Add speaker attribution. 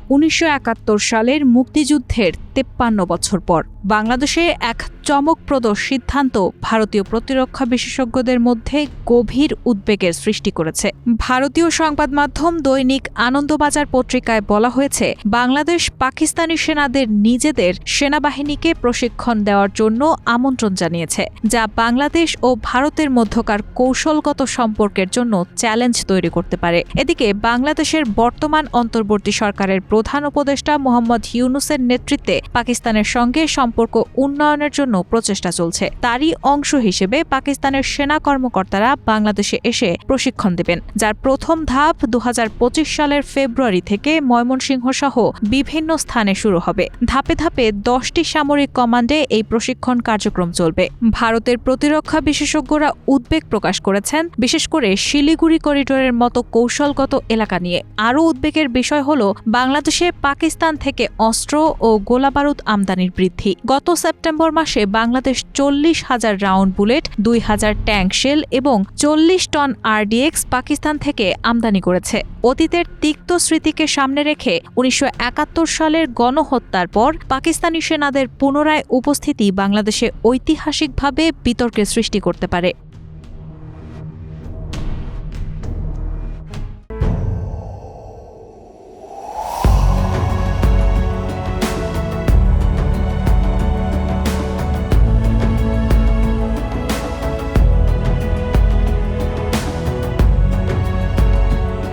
Speaker 1: 1971 সালের মুক্তিযুদ্ধের 53 বছর পর বাংলাদেশে এক চমকপ্রদ সিদ্ধান্ত ভারতীয় প্রতিরক্ষা বিশেষজ্ঞদের মধ্যে গভীর উদ্বেগের সৃষ্টি করেছে। ভারতীয় সংবাদ মাধ্যম দৈনিক আনন্দবাজার পত্রিকায় বলা হয়েছে, বাংলাদেশ পাকিস্তানি সেনাদের নিজেদের সেনাবাহিনীকে প্রশিক্ষণ দেওয়ার জন্য আমন্ত্রণ জানিয়েছে, যা বাংলাদেশ ও ভারতের মধ্যকার কৌশলগত সম্পর্কের জন্য চ্যালেঞ্জ তৈরি করতে পারে। এদিকে বাংলাদেশের বর্তমান অন্তর্বর্তী সরকারের প্রধান উপদেষ্টা মোহাম্মদ ইউনূসের নেতৃত্বে পাকিস্তানের সঙ্গে সম্পর্ক উন্নয়নের জন্য প্রচেষ্টা চলছে। তারই অংশ হিসেবে পাকিস্তানের সেনা কর্মকর্তারা বাংলাদেশে এসে প্রশিক্ষণ দেবেন, যার প্রথম ধাপ 2025 সালের ফেব্রুয়ারি থেকে ময়মনসিংহ সহ বিভিন্ন স্থানে শুরু হবে। ধাপে ধাপে 10টি সামরিক কমান্ডে এই প্রশিক্ষণ কার্যক্রম চলবে। ভারতের প্রতিরক্ষা বিশেষজ্ঞরা উদ্বেগ প্রকাশ করেছেন, বিশেষ করে শিলিগুড়ি করিডোরের মতো কৌশলগত এলাকা নিয়ে। আরও উদ্বেগের বিষয় হল বাংলাদেশে পাকিস্তান থেকে অস্ত্র ও গোলাবারুদ আমদানির বৃদ্ধি। গত সেপ্টেম্বর মাসে Bangladesh 40,000 round bullet, 2,000 tank shell এবং 40 টন আরডিএক্স পাকিস্তান থেকে আমদানি করেছে। অতীতের তিক্ত স্মৃতিকে সামনে রেখে 1971 সালের গণহত্যার পর পাকিস্তানি সেনাদের পুনরায় উপস্থিতি বাংলাদেশে ঐতিহাসিকভাবে বিতর্কের সৃষ্টি করতে পারে।